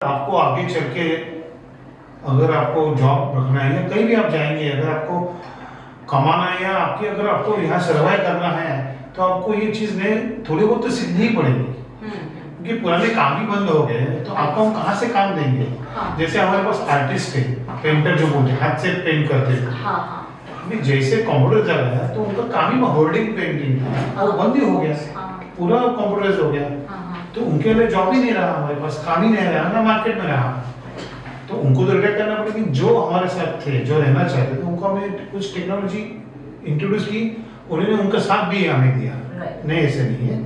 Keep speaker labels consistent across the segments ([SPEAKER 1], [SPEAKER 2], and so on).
[SPEAKER 1] आपको आगे चल के अगर आपको जॉब रखना है या कहीं भी आप जाएंगे, अगर आपको कमाना है या अगर आपको यहाँ सर्वाइव करना है, तो आपको ये चीज़ ने थोड़ी बहुत तो सीखनी ही पड़ेगी। क्योंकि पुराने काम ही बंद हो गए तो आपको हम कहाँ से काम देंगे। जैसे हमारे पास आर्टिस्ट है, पेंटर जो बोलते हैं, हाथ से पेंट करते हैं, जैसे कंप्यूटर चल रहा है तो उनका काम ही होर्डिंग पेंटिंग था, वो बंद ही हो गया, पूरा कंप्यूटराइज हो गया। तो उनके लिए जॉब ही नहीं रहा, हमारे पास काम ही नहीं रहा ना, मार्केट में रहा। तो उनको तो रिटेक्ट करना पड़ेगा। जो हमारे साथ थे, जो रहना चाहते थे, उनको हमने कुछ टेक्नोलॉजी इंट्रोड्यूस की, उन्होंने उनका साथ भी हमें दिया। नहीं ऐसे नहीं है,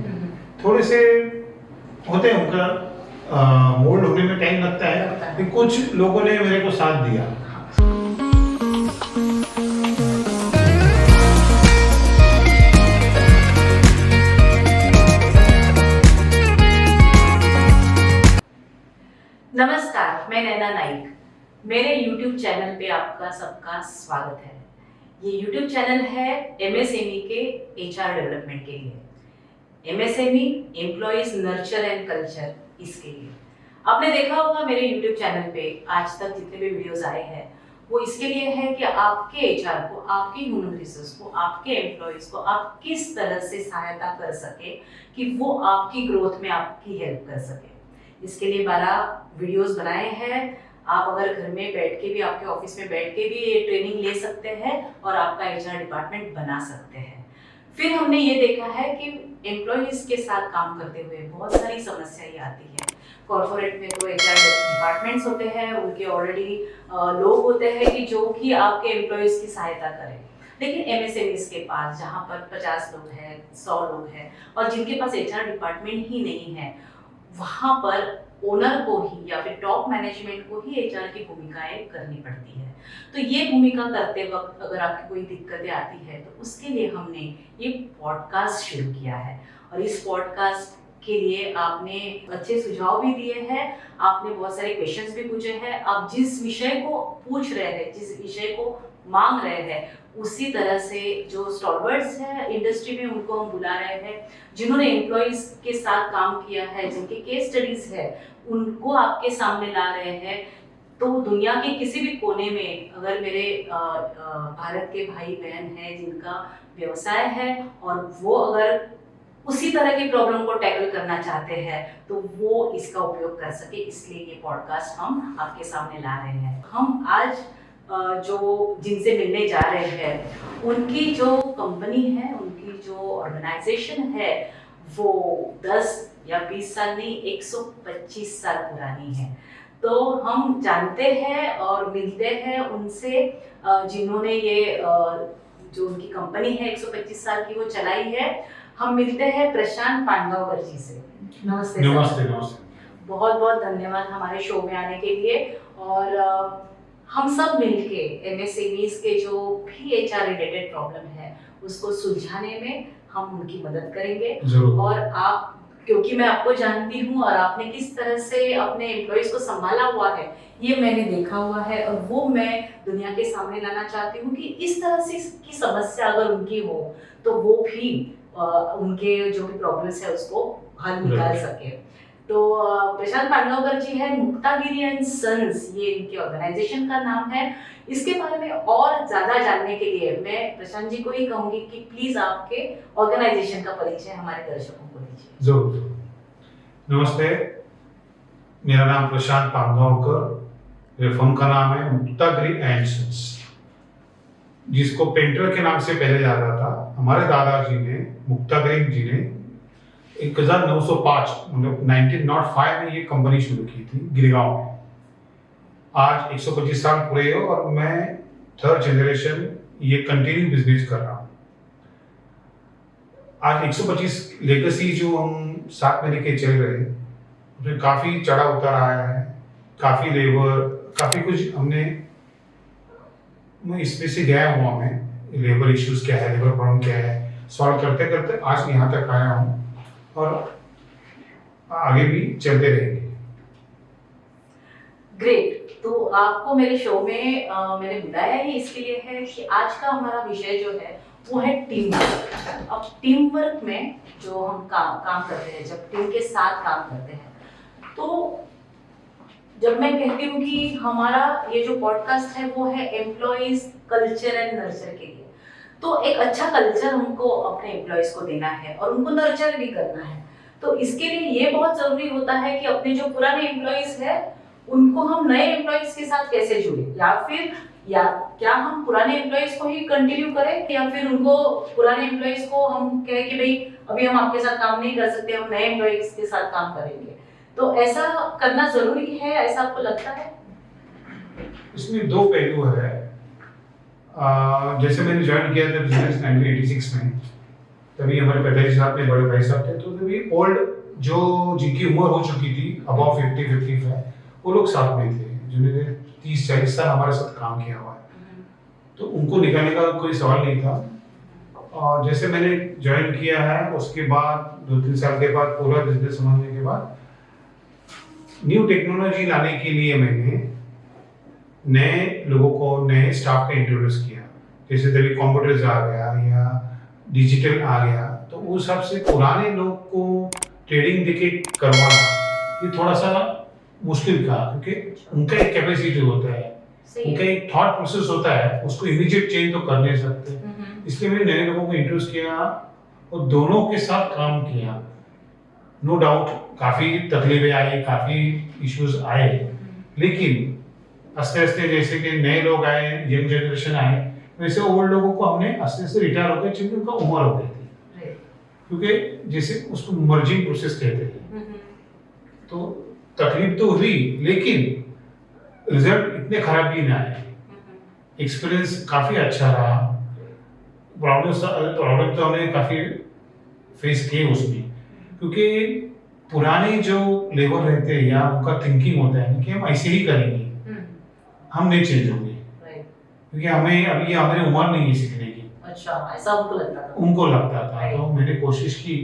[SPEAKER 1] थोड़े से होते हैं, उनका मोल्ड होने में टाइम लगता है, लेकिन कुछ लोगों ने मेरे को साथ दिया।
[SPEAKER 2] नमस्कार, मैं नैना नाइक। मेरे YouTube चैनल पे आपका सबका स्वागत है। ये YouTube चैनल है MSME के HR डेवलपमेंट के लिए। MSME employees nurture and culture, इसके लिए आपने देखा होगा मेरे YouTube चैनल पे आज तक जितने भी वीडियोस आए हैं वो इसके लिए है कि आपके HR को, आपके ह्यूमन रिसोर्स को, आपके एम्प्लॉइज को आप किस तरह से सहायता कर सके कि वो आपकी ग्रोथ में आपकी हेल्प कर सके। इसके लिए 12 वीडियोस बनाए हैं। आप अगर घर में बैठ के भी, आपके ऑफिस में बैठ के भी ये ट्रेनिंग ले सकते हैं और आपका HR डिपार्टमेंट बना सकते हैं। फिर हमने ये देखा है कि एम्प्लॉइज के साथ काम करते हुए बहुत सारी समस्याएं आती है। कॉर्पोरेट में तो HR डिपार्टमेंट्स होते हैं, उनके ऑलरेडी लोग होते हैं कि जो कि आपके एम्प्लॉइज की सहायता करें। लेकिन MSMEs के पास जहाँ पर 50 लोग हैं, 100 लोग हैं और जिनके पास HR डिपार्टमेंट ही नहीं है, वहाँ पर ओनर को ही या फिर टॉप मैनेजमेंट को ही HR की भूमिकाएं करनी पड़ती है। तो ये भूमिका करते वक्त अगर आपकी कोई दिक्कतें आती है तो उसके लिए हमने ये पॉडकास्ट शुरू किया है। और इस पॉडकास्ट के लिए आपने अच्छे सुझाव भी दिए हैं, आपने बहुत सारे क्वेश्चंस भी पूछे हैं। आप जिस विषय को पूछ रहे हैं, जिस विषय को मांग रहे हैं, उसी तरह से जो स्टॉलवर्ड्स हैं इंडस्ट्री में उनको हम बुला रहे हैं, जिन्होंने एम्प्लॉइज के साथ काम किया है, जिनके केस स्टडीज है, उनको आपके सामने ला रहे हैं। तो दुनिया के किसी भी कोने में अगर मेरे भारत के भाई बहन हैं जिनका व्यवसाय है और वो अगर उसी तरह की प्रॉब्लम को टैकल करना चाहते हैं तो वो इसका उपयोग कर सके, इसलिए ये पॉडकास्ट हम आपके सामने ला रहे हैं। हम आज जो जिनसे मिलने जा रहे हैं उनकी जो कंपनी है, उनकी जो ऑर्गेनाइजेशन है, वो 10 या 20 साल नहीं, 125 साल पुरानी है। तो हम जानते हैं और मिलते हैं उनसे जिन्होंने ये जो उनकी कंपनी है 125 साल की वो चलाई है। हम मिलते हैं प्रशांत पांडवकर जी से। नमस्ते।
[SPEAKER 1] नमस्ते। नमस्ते।
[SPEAKER 2] बहुत बहुत धन्यवाद हमारे शो में आने के लिए। और हम सब मिलके MSMEs के जो भी HR रिलेटेड प्रॉब्लम है उसको सुलझाने में हम उनकी मदद करेंगे। और आप, क्योंकि मैं आपको जानती हूँ और आपने किस तरह से अपने एम्प्लॉइज को संभाला हुआ है ये मैंने देखा हुआ है, और वो मैं दुनिया के सामने लाना चाहती हूँ कि इस तरह से की समस्या अगर उनकी हो तो वो भी उनके जो भी प्रॉब्लम्स है उसको हल निकाल सके। तो प्रशांत पांडवकर जी है, मुक्तागिरी एंड सन्स, ये इनके ऑर्गेनाइजेशन का नाम है। इसके बारे में और ज्यादा जानने के लिए मैं प्रशांत जी को ही कहूंगी कि प्लीज आपके ऑर्गेनाइजेशन का परिचय हमारे दर्शकों को दीजिए।
[SPEAKER 1] जरूर। नमस्ते, मेरा नाम प्रशांत पांडवकर, मेरे फर्म का नाम है मुक्तागिरी एंड सन्स, जिसको पेंटर के नाम से पहले जाता था। हमारे दादाजी ने, मुक्तागिरी जी ने 1905 मतलब 1905 में ये कंपनी शुरू की थी गिरगांव में। आज 125 साल पूरे हो और मैं 3rd जनरेशन ये कंटिन्यू बिजनेस कर रहा हूँ। आज 125 लेगेसी जो हम साथ में लेके चल रहे हैं उसमें काफ़ी चढ़ा उतार आया है, काफ़ी लेबर, काफ़ी कुछ हमने, मैं इसमें से गया हुआ, मैं लेबर इश्यूज क्या है, लेबर प्रॉब्लम क्या है, सॉल्व करते करते आज यहाँ तक आया हूँ और आगे भी चलते रहेंगे।
[SPEAKER 2] ग्रेट। तो आपको मेरे शो में मैंने बुलाया ही इसके लिए है कि आज का हमारा विषय जो है वो है टीम वर्क। अब टीम वर्क में जो हम काम करते हैं, जब टीम के साथ काम करते हैं तो जब मैं कहती हूँ कि हमारा ये जो पॉडकास्ट है वो है एम्प्लॉयज कल्चर एंड नर्चर के लिए, तो एक अच्छा कल्चर हमको अपने एम्प्लॉयज को देना है और उनको नर्चर भी करना है। तो इसके लिए ये बहुत जरूरी होता है कि अपने जो पुराने एम्प्लॉयज है उनको हम नए एम्प्लॉयज के साथ कैसे जुड़े, या क्या हम पुराने एम्प्लॉयज को ही कंटिन्यू करें, या फिर उनको पुराने एम्प्लॉयज को हम कहें कि भाई अभी हम आपके साथ काम नहीं कर सकते, हम नए एम्प्लॉयज के साथ काम करेंगे। तो ऐसा करना जरूरी है, ऐसा आपको लगता है?
[SPEAKER 1] इसमें दो पहलू है। जैसे मैंने ज्वाइन किया था बिजनेस 1986 में, तभी हमारे पिताजी साहब ने बड़े भाई साहब थे, तो तभी ओल्ड जो जिनकी उम्र हो चुकी थी अबाउट 50-55 वो लोग साथ में थे, जिन्होंने 30-40 साल हमारे साथ काम किया हुआ है, तो उनको निकालने का कोई सवाल नहीं था। और जैसे मैंने ज्वाइन किया है उसके बाद 2-3 साल के बाद पूरा बिजनेस समझने के बाद न्यू टेक्नोलॉजी लाने के लिए मैंने नए लोगों को, नए स्टाफ को इंट्रोड्यूस किया। जैसे तभी कंप्यूटर्स आ गया या डिजिटल आ गया, तो उस हिसाब से पुराने लोग को ट्रेडिंग देके करवाना ये थोड़ा सा मुश्किल था, क्योंकि उनका एक कैपेसिटी होता है, उनका एक थॉट प्रोसेस होता है, उसको इमीडिएट चेंज तो कर नहीं सकते। इसलिए मैंने नए लोगों को इंट्रोड्यूस किया और दोनों के साथ काम किया। नो डाउट काफ़ी तकलीफें आई, काफ़ी इश्यूज आए, लेकिन आस्ते आस्ते जैसे कि नए लोग आए, यंग जनरेशन आए, वैसे ओल्ड लोगों को हमने आस्ते आस्ते रिटायर हो गए, क्योंकि उनका उम्र हो गई थी, क्योंकि जैसे उसको मर्जिंग प्रोसेस कहते हैं। तो तकलीफ तो हुई, लेकिन रिजल्ट इतने खराब भी ना आए, एक्सपीरियंस काफ़ी अच्छा रहा। प्रॉब्लम तो हमने काफ़ी फेस किए उसमें, क्योंकि पुराने जो लेबर रहते हैं या उनका थिंकिंग होता है कि हम ऐसे ही करेंगे, हम नहीं चेंज होंगे, क्योंकि हमें अभी हमारी उम्र नहीं है सीखने की।
[SPEAKER 2] अच्छा, ऐसा उनको लगता था।
[SPEAKER 1] तो मैंने कोशिश की,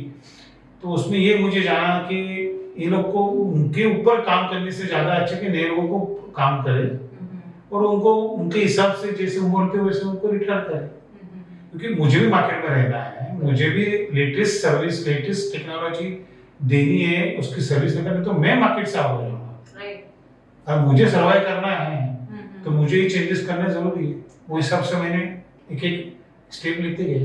[SPEAKER 1] तो उसमें ये मुझे जाना कि ये लोग को उनके ऊपर काम करने से ज्यादा अच्छा कि नए लोगों को काम करे और उनको उनके हिसाब से जैसे उम्र के वैसे उनको रिटायर करे, क्योंकि मुझे भी मार्केट में रहना है, मुझे भी लेटेस्ट सर्विस, लेटेस्ट टेक्नोलॉजी देनी है, उसकी सर्विस देनी, तो मैं मार्केट से आगे जाऊंगा। और मुझे सर्वाइव करना है तो मुझे ये चेंजेस करना जरूरी है। वो हिसाब से मैंने एक एक स्टेप लेते गए।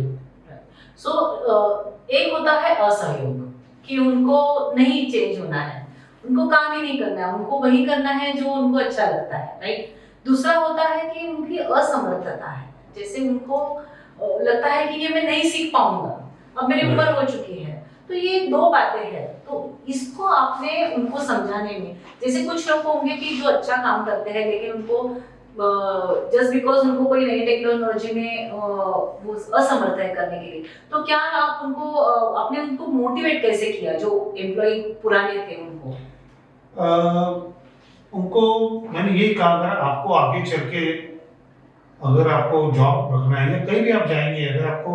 [SPEAKER 2] एक होता है असहयोग, कि उनको नहीं चेंज होना है, उनको काम ही नहीं करना है, उनको वही करना है जो उनको अच्छा लगता है, राइट। दूसरा होता है कि उनकी असमर्थता है, जैसे उनको लगता है कि ये मैं नहीं सीख पाऊंगा, अब मेरी उम्र हो चुकी है। तो ये दो बातें हैं, तो इसको आपने उनको समझाने में, जैसे कुछ लोग होंगे कि जो अच्छा काम करते हैं लेकिन उनको जस्ट बिकॉज उनको कोई नई टेक्नोलॉजी में वो असमर्थ है करने के लिए, तो क्या आप उनको आपने उनको मोटिवेट कैसे किया, जो एम्प्लॉय पुराने थे
[SPEAKER 1] उनको मैंने यही कहा, अगर आपको आगे चल के अगर आपको जॉब रखना है या कहीं भी आप जाएंगे, अगर आपको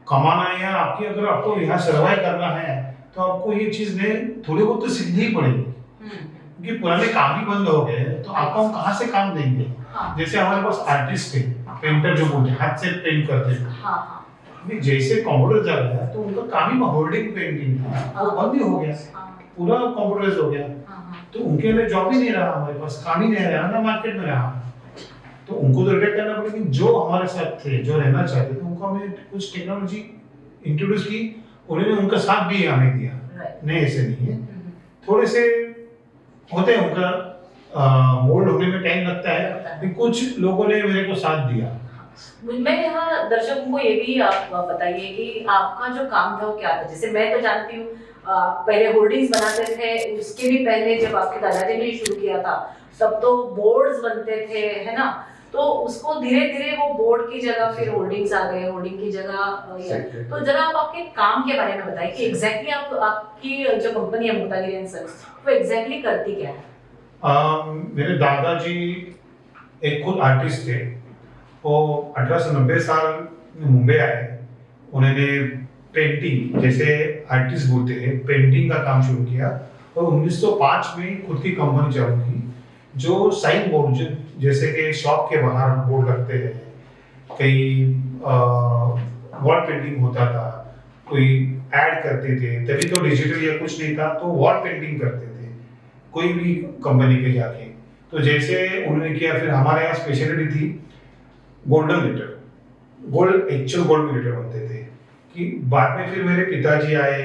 [SPEAKER 1] कमाना है या अगर आपको यहाँ सर्वाइव करना है, तो आपको ये चीज ने थोड़ी बहुत तो सीखनी ही पड़ेगी, क्योंकि पुराने काम ही बंद हो गए, तो आपको हम कहाँ से काम देंगे। जैसे हमारे पास आर्टिस्ट थे, पेंटर जो बोलते हैं, हाथ से पेंट करते थे, जैसे कंप्यूटर जा गया तो उनका काम ही होल्डिंग पेंटिंग था, वो बंद ही हो गया, पूरा कंप्यूटराइज हो गया, तो उनके लिए जॉब ही नहीं रहा, हमारे पास काम ही नहीं रहा ना मार्केट में रहा, तो उनको तो रिटेक्ट करना पड़ेगा। जो हमारे साथ थे, जो रहना चाहते थे, उनको हमने कुछ टेक्नोलॉजी इंट्रोड्यूस की, उन्होंने उनका साथ भी हमें दिया, नहीं ऐसे नहीं है, थोड़े से होते हैं, उनका मोल्ड होने में टाइम लगता है, लेकिन कुछ लोगों ने मेरे को साथ दिया।
[SPEAKER 2] मैं यहाँ दर्शकों को ये भी आप बताइए कि आपका जो काम था वो क्या था। जैसे मैं तो जानती हूँ पहले होर्डिंग्स बनाते थे, उसके भी पहले जब आपके दादाजी ने शुरू किया था तब तो बोर्ड्स बनते थे, है ना, तो उसको धीरे धीरे वो बोर्ड की जगह फिर होर्डिंग्स आ गए, होर्डिंग की जगह। तो जरा आप आपके काम के बारे में बताइए कि एग्जैक्टली आपकी जो कंपनी है मुक्तागिरी एंड सन्स, वो एग्जैक्टली करती क्या है।
[SPEAKER 1] मेरे दादाजी एक खुद आर्टिस्ट थे, वो 1890 साल में मुंबई आए, उन्होंने पेंटिंग, जैसे आर्टिस्ट बोलते हैं, पेंटिंग का काम शुरू किया और 1905 में खुद की कंपनी चालू की, जो साइन बोर्ड, जैसे कि शॉप के बाहर बोर्ड लगते हैं, कई वॉल पेंटिंग होता था, कोई ऐड करते थे, तभी तो डिजिटल या कुछ नहीं था, तो वॉल पेंटिंग करते थे, कोई भी कंपनी के जाके। तो जैसे उन्होंने किया, फिर हमारे यहाँ स्पेशलिटी थी golden letter, gold actual gold में लेटर बनते थे। कि बाद में फिर मेरे पिताजी आए,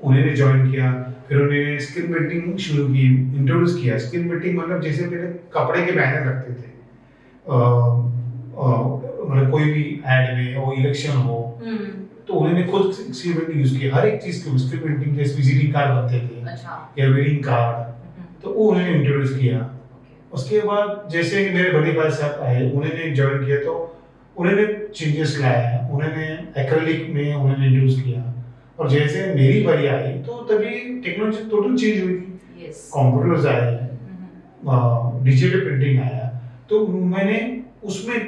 [SPEAKER 1] उन्होंने ज्वाइन किया, फिर उन्होंने स्क्रीन प्रिंटिंग शुरू की, इंट्रोड्यूस किया। स्क्रीन प्रिंटिंग मतलब जैसे पहले कपड़े के बैनर लगते थे, मतलब कोई भी एड में हो, इलेक्शन हो, तो उन्होंने खुद स्क्रीन प्रिंटिंग यूज किया। हर एक चीज की स्क्रीन प्रिंटिंग, जैसे विजिटिंग कार्ड बनते थे,
[SPEAKER 2] अच्छा,
[SPEAKER 1] या वेडिंग कार्ड, तो वो उन्होंने इंट्रोड्यूस किया। उसके बाद जैसे मेरे बड़े भाई साहब आए, उन्होंने ज्वाइन किया, तो उन्होंने चेंजेस लाया, उन्होंने एक्रेलिक में उन्होंने इंट्रोड्यूस किया। और जैसे मेरी बारी आई तो तभी टेक्नोलॉजी टोटल चेंज हुई थी। कंप्यूटर्स आए, डिजिटल प्रिंटिंग आया, तो मैंने उसमें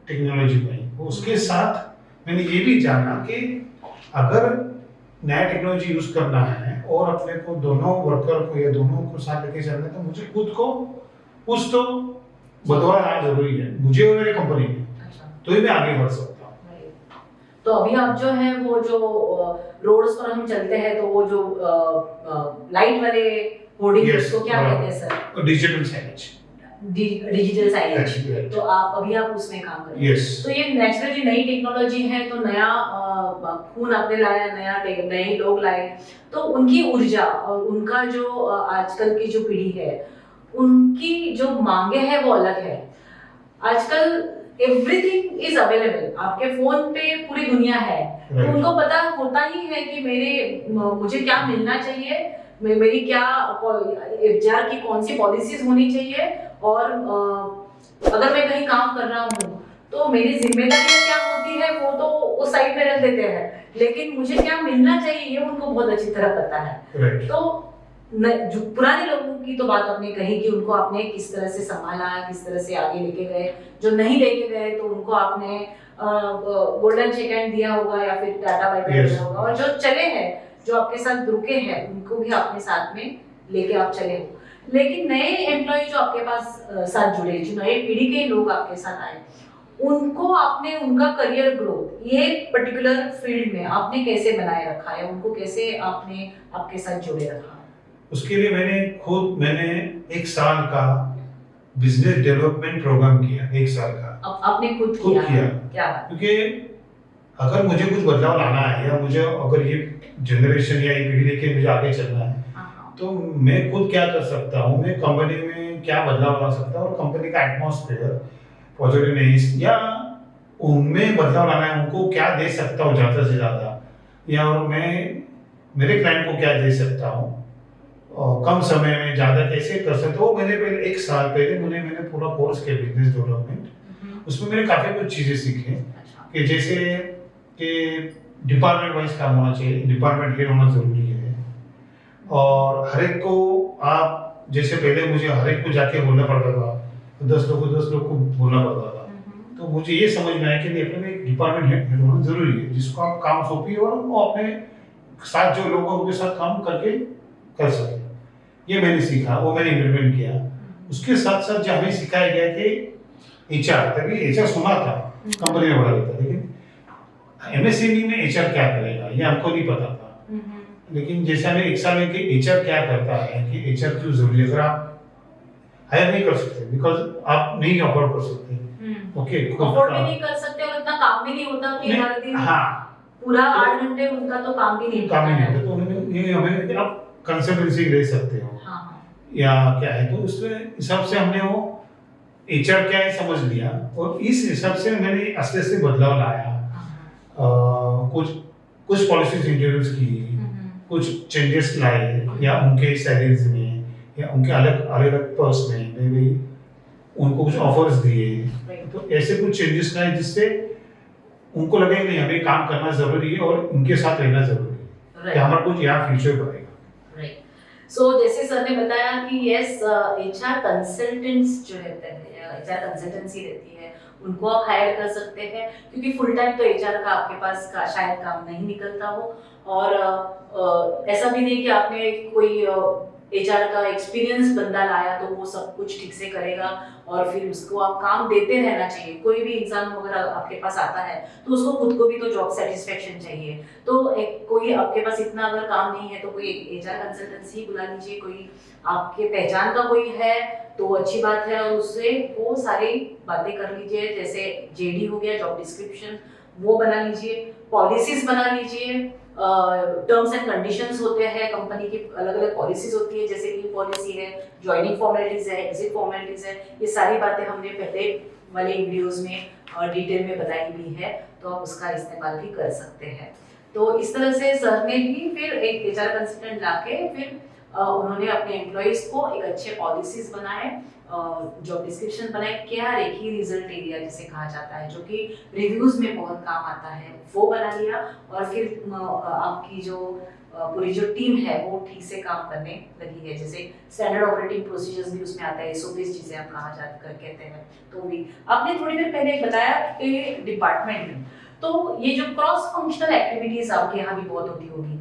[SPEAKER 1] टेक्नोलॉजी पाई। उसके साथ मैंने ये भी जाना कि अगर नया टेक्नोलॉजी यूज करना है और अपने को दोनों वर्कर को या दोनों को साथ लेके चलना है, तो मुझे खुद को कुछ तो बदलाव आना जरूरी है, मुझे और मेरी कंपनी में, तो ही मैं आगे बढ़ सकता हूँ।
[SPEAKER 2] तो अभी आप जो है वो जो रोड्स पर हम चलते हैं, तो वो जो लाइट वाले होर्डिंग, उसको क्या कहते हैं sir?
[SPEAKER 1] Digital signage.
[SPEAKER 2] Digital signage. तो अभी आप उसमें काम कर रहे हैं। तो ये नेचुरली नई टेक्नोलॉजी है, तो नया खून आपने लाया, नए लोग लाए, तो उनकी ऊर्जा और उनका जो आजकल की जो पीढ़ी है, उनकी जो मांगे है वो अलग है। आजकल एवरीथिंग इज अवेलेबल, आपके फोन पे पूरी दुनिया है, तो उनको पता होता ही है कि मुझे क्या मिलना चाहिए, मेरी क्या एचआर की कौन सी पॉलिसीज होनी चाहिए, और अगर मैं कहीं काम कर रहा हूँ तो मेरी जिम्मेदारियां क्या होती है वो तो उस साइड में रख देते हैं, लेकिन मुझे क्या मिलना चाहिए ये उनको बहुत अच्छी तरह पता है। तो जो पुराने लोगों की तो बात आपने कही कि उनको आपने किस तरह से संभाला, किस तरह से आगे लेके गए, जो नहीं लेके गए तो उनको आपने गोल्डन चेक हैंड दिया होगा या फिर टाटा बाय बाय दिया होगा, और जो चले हैं, जो आपके साथ रुके हैं, उनको भी अपने साथ में लेके आप चले हो। लेकिन नए एम्प्लॉय जो आपके पास साथ जुड़े, जो नए पीढ़ी के लोग आपके साथ आए, उनको आपने उनका करियर ग्रोथ ये पर्टिकुलर फील्ड में आपने कैसे बनाए रखा है, उनको कैसे आपने आपके साथ जोड़े रखा?
[SPEAKER 1] उसके लिए मैंने 1 साल का बिजनेस डेवलपमेंट प्रोग्राम किया। 1 साल का
[SPEAKER 2] आपने खुद किया? क्या?
[SPEAKER 1] क्योंकि अगर मुझे कुछ बदलाव लाना है, या मुझे अगर ये जनरेशन या ये पीढ़ी लेके मुझे आगे चलना है, तो मैं खुद क्या कर सकता हूँ, मैं कंपनी में क्या बदलाव ला सकता हूँ, और कंपनी का एटमॉस्फेयर, पॉजिटिवनेस, या उनमें बदलाव लाना है, उनको क्या दे सकता हूँ ज़्यादा से ज़्यादा, या और मैं मेरे क्लाइंट को क्या दे सकता हूँ, और कम समय में ज़्यादा कैसे कर सकता हूँ। मैंने पहले 1 साल पहले मैंने पूरा कोर्स किया बिजनेस डेवलपमेंट। उसमें मैंने काफ़ी कुछ चीज़ें सीखी, कि जैसे कि डिपार्टमेंट वाइज काम होना चाहिए, डिपार्टमेंट हेड होना ज़रूरी है, और हर एक को आप, जैसे पहले मुझे हर एक को जाके बोलना पड़ता था, 10 लोग को बोलना पड़ता था, तो मुझे ये समझ में आया कि अपने में एक डिपार्टमेंट हेड होना जरूरी है, जिसको आप काम सौंपिए और वो अपने साथ जो लोग हैं उनके साथ काम करके कर सके। ये मैंने सीखा, वो मैंने इम्प्लीमेंट किया। उसके साथ साथ जो हमें सिखाया गया कि एचआर, तभी एचआर सुना था कंपनी में बड़ा था, लेकिन एमएसएमई में एचआर क्या करेगा ये हमको नहीं पता था। लेकिन जैसे हमें 1 साल में कि एचआर क्या करता है, कि एचआर क्यों जरूरी है, अगर आप हायर नहीं कर सकते, बिकॉज आप नहीं अफोर्ड कर सकते, ओके,
[SPEAKER 2] अफोर्ड भी नहीं कर सकते, और इतना काम भी नहीं होता कि हर दिन पूरा 8 घंटे उनका तो काम भी नहीं होता,
[SPEAKER 1] तो उन्होंने ये हमें आप कंसल्टेंसी ले सकते हो, या क्या है, तो उसके हिसाब से हमने वो एचआर क्या है समझ लिया, और इस हिसाब से मैंने आस्ते बदलाव लाया। कुछ पॉलिसीज इंट्रोड्यूस की, कुछ चेंजेस लाए, या उनके सैलरीज में, या उनके अलग अलग पर्स में भी उनको कुछ ऑफर्स दिए। तो ऐसे कुछ चेंजेस लाए जिससे उनको लगे नहीं हमें काम करना जरूरी है और उनके साथ रहना जरूरी है, कि हमारा कुछ यहाँ फ्यूचर बनेगा।
[SPEAKER 2] सो जैसे सर ने बताया कि यस, एचआर कंसल्टेंट्स जो रहते हैं, एचआर कंसल्टेंसी रहती है, उनको आप हायर कर सकते हैं, क्योंकि फुल टाइम तो एचआर का आपके पास का शायद काम नहीं निकलता हो, और ऐसा भी नहीं कि आपने कोई एचआर का एक्सपीरियंस बंदा लाया तो वो सब कुछ ठीक से करेगा, और फिर उसको आप काम देते रहना चाहिए। कोई भी इंसान अगर आपके पास आता है तो उसको खुद को भी तो जॉब सेटिस्फेक्शन चाहिए। तो एक कोई आपके पास इतना अगर काम नहीं है तो कोई एचआर कंसल्टेंसी ही बुला लीजिए, कोई आपके पहचान का कोई है तो अच्छी बात है, और उससे वो सारी बातें कर लीजिए। जैसे जेडी हो गया, जॉब डिस्क्रिप्शन, वो बना लीजिए, पॉलिसीज बना लीजिए, टर्म्स एंड कंडीशंस होते हैं, कंपनी की अलग अलग पॉलिसीज होती है, जैसे लीव पॉलिसी है, ज्वाइनिंग फॉर्मेलिटीज है, एग्जिट फॉर्मेलिटीज है। ये सारी बातें हमने पहले वाले वीडियोस में डिटेल में बताई भी है, तो आप उसका इस्तेमाल भी कर सकते हैं। तो इस तरह से सर ने भी फिर एक एचआर कंसल्टेंट लाके फिर उन्होंने अपने एम्प्लॉइज को एक अच्छे पॉलिसीज बनाए, जॉब डिस्क्रिप्शन बनाए, क्या रेखी रिजल्ट एरिया जिसे कहा जाता है, जो कि रिव्यूज में बहुत काम आता है, वो बना लिया। और फिर आपकी जो पूरी जो टीम है वो ठीक से काम करने लगी है। जैसे स्टैंडर्ड ऑपरेटिंग प्रोसीजर्स भी उसमें आता है, एसओपीज जिसे आप कहा जाकर कहते हैं। तो भी आपने थोड़ी देर पहले बताया कि डिपार्टमेंट में तो ये जो क्रॉस फंक्शनल एक्टिविटीज आपके यहाँ भी बहुत होती होगी।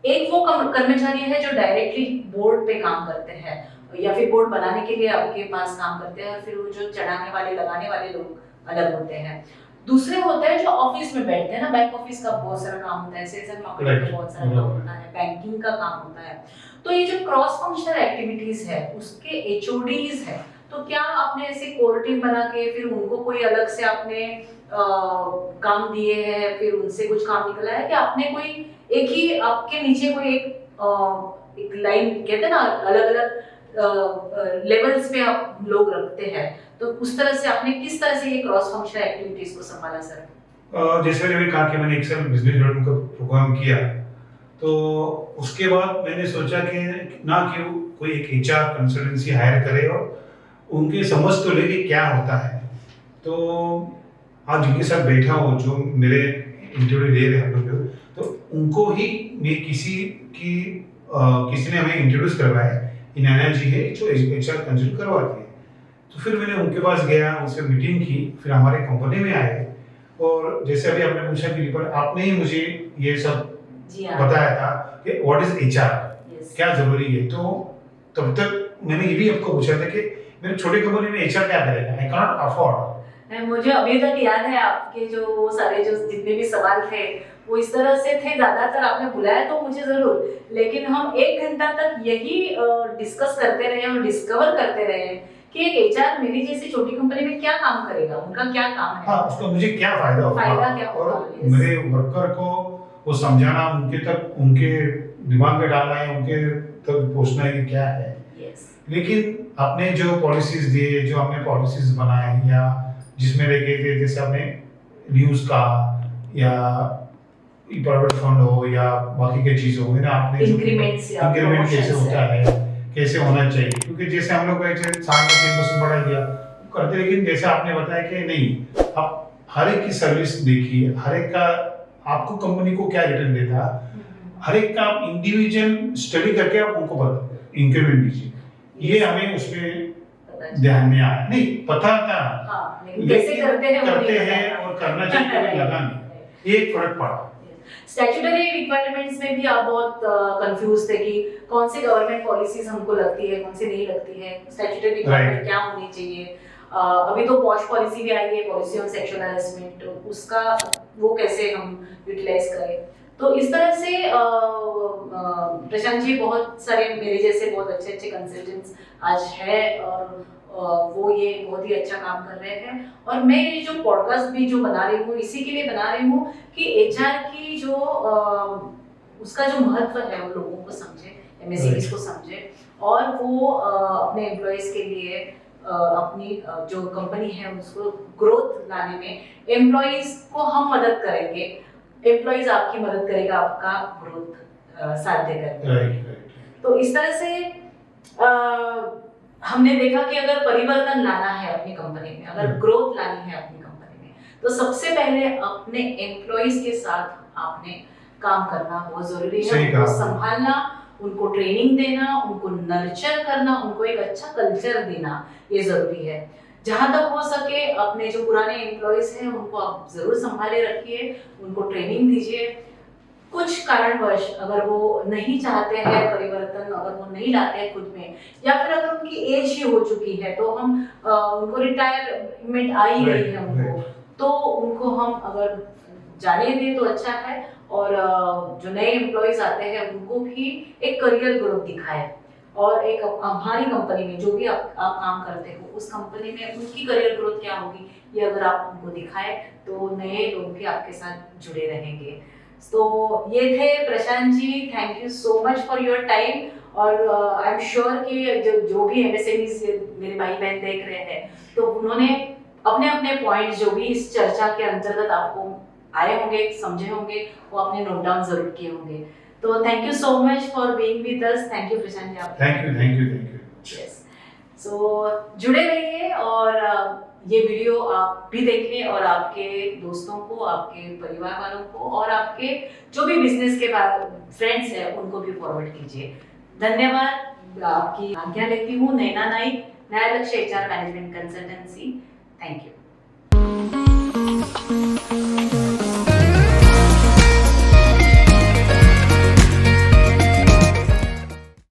[SPEAKER 2] एक वो कर्मचारी है जो डायरेक्टली बोर्ड पे काम करते हैं या फिर बोर्ड बनाने के लिए आपके पास काम करते हैं, और फिर वो जो चढ़ाने वाले लगाने वाले लोग अलग होते हैं। दूसरे होते हैं जो ऑफिस में बैठते हैं ना, बैक ऑफिस का बहुत सारा काम होता है, सेल्स एंड मार्केटिंग का बहुत सारा काम होता है, बैंकिंग का काम होता है। तो ये जो क्रॉस फंक्शनल एक्टिविटीज है उसके एचओडीज है, तो क्या आपने ऐसे कोर टीम बना के फिर उनको कोई अलग से आपने काम दिए हैं, फिर उनसे कुछ काम निकला है, कि आपने कोई एक ही आपके नीचे कोई एक लाइन कहते हैं ना, अलग अलग लेवल्स पे आप लोग रखते हैं, तो उस तरह से आपने किस तरह से ये क्रॉस फंक्शनल एक्टिविटीज को संभाला सर?
[SPEAKER 1] जैसे मैंने कहा कि मैंने एक साल बिजनेस डेवलपमेंट का प्रोग्राम किया, तो उसके बाद मैंने सोचा कि ना कि कोई एक एचआर कंसल्टेंसी हायर करे और उनके समझ तो ले कि क्या होता है। तो आज जिनके साथ बैठा हो, जो मेरे इंटरव्यू ले रहे हैं हम लोग, तो उनको ही मैं किसी ने हमें इंट्रोड्यूस करवाया, इनाना जी है जो एचआर कंसल्ट करवाती है। तो फिर मैंने उनके पास गया, उनसे मीटिंग की, फिर हमारे कंपनी में आए, और जैसे अभी आपने पूछा कि आपने ही मुझे ये सब बताया था कि व्हाट इज एचआर, क्या जरूरी है। तो तब तक मैंने ये भी आपको पूछा था कि मेरे छोटे कंपनी में एचआर क्या करेगा, आई कैन नॉट अफोर्ड।
[SPEAKER 2] मुझे अभी तक याद है आपके जो वो सारे जो जितने भी सवाल थे वो इस तरह से थे, ज्यादातर आपने बुलाया तो मुझे जरूर, लेकिन हम 1 घंटा तक यही डिस्कस करते रहे और डिस्कवर करते रहे कि एक एचआर मेरी जैसी छोटी कंपनी में क्या काम करेगा, उनका क्या काम है,
[SPEAKER 1] हाँ, उसका मुझे क्या फायदा
[SPEAKER 2] क्या होगा,
[SPEAKER 1] और मेरे वर्कर को वो समझाना, उनके दिमाग में डालना है, उनके तक पहुंचना है कि क्या है। लेकिन आपने जो पॉलिसीज दिए, जो हमने पॉलिसीज बनाए, या जिसमें लेके थे, जैसे आपने न्यूज़ का या प्राइवेट फंड हो या बाकी के चीज़ हो, ना आपने इंक्रीमेंट कैसे होता है, कैसे होना चाहिए, क्योंकि जैसे हम लोग साल में 3% बढ़ा दिया करते, लेकिन जैसे आपने बताया कि नहीं, आप हर एक की सर्विस देखिए, हर एक का आपको कंपनी को क्या रिटर्न देता, हर एक का आप इंडिविजुअल स्टडी करके आप उनको इंक्रीमेंट दीजिए। ये हमें उसमें ध्यान में आया, नहीं पता था,
[SPEAKER 2] कैसे करते हैं
[SPEAKER 1] और करना चाहिए, लगा नहीं, एक फर्क पड़ा।
[SPEAKER 2] स्टैट्यूटरी रिक्वायरमेंट्स में भी आप बहुत कंफ्यूज थे कि कौन सी गवर्नमेंट पॉलिसीज हमको लगती है, कौन सी नहीं लगती है, स्टैट्यूटरी रिक्वायरमेंट क्या होनी चाहिए। अभी तो पॉश पॉलिसी भी आई है, पॉलिसी ऑन सेक्सुअल हैरेसमेंट, उसका वो कैसे हम यूटिलाइज करें। तो इस तरह से प्रशांत जी, बहुत सारे मेरे जैसे बहुत अच्छे अच्छे कंसल्टेंट्स आज है, और वो ये बहुत ही अच्छा काम कर रहे हैं। और मैं ये जो पॉडकास्ट भी जो बना रही हूँ, इसी के लिए बना रही हूँ कि एचआर की जो उसका जो महत्व है वो लोगों को समझे, एमएसएमईज को समझे, और वो अपने एम्प्लॉयज के लिए अपनी जो कंपनी है उसको ग्रोथ लाने में एम्प्लॉयज को हम मदद करेंगे, एम्प्लॉयज आपकी मदद करेगा आपका ग्रोथ साध्य करने। तो इस तरह से हमने देखा कि अगर परिवर्तन लाना है अपनी कंपनी में, अगर ग्रोथ लानी है अपनी कंपनी में, तो सबसे पहले अपने एम्प्लॉयज के साथ आपने काम करना बहुत जरूरी है, उनको संभालना, उनको ट्रेनिंग देना, उनको नर्चर करना, उनको एक अच्छा कल्चर देना, ये जरूरी है। जहाँ तक हो सके अपने जो पुराने एम्प्लॉयज हैं उनको आप जरूर संभाले रखिए, उनको ट्रेनिंग दीजिए, कुछ कारणवश अगर वो नहीं चाहते हैं परिवर्तन, अगर वो नहीं लाते हैं खुद में, या फिर अगर उनकी एज ही हो चुकी है, तो हम उनको रिटायरमेंट आ ही रही है उनको, तो उनको हम अगर जाने दें तो अच्छा है, और जो नए एम्प्लॉयज आते हैं उनको भी एक करियर ग्रोथ दिखाए, और एक हमारी कंपनी में जो भी आप काम करते हो उस कंपनी में उनकी करियर ग्रोथ क्या होगी ये अगर आप उनको दिखाए तो नए लोग भी आपके साथ जुड़े रहेंगे। तो ये थे Prashant ji, thank you so much for your time, और आई एम श्योर कि जो भी एमएसएमईज मेरे भाई बहन देख रहे हैं तो उन्होंने अपने अपने पॉइंट जो भी इस चर्चा के अंतर्गत आपको आए होंगे, समझे होंगे, वो आपने नोट डाउन जरूर किए होंगे। तो thank you so much for being with us. Thank you Prashant ji. आप
[SPEAKER 1] थैंक यू।
[SPEAKER 2] यस, सो जुड़े रहिए और ये वीडियो आप भी देखें और आपके दोस्तों को, आपके परिवार वालों को और आपके जो भी बिजनेस के फ्रेंड्स हैं उनको भी फॉरवर्ड कीजिए। धन्यवाद, आपकी आज्ञा लेती हूँ। नैना नाइक, नया लक्ष्य HR management consultancy. Thank you.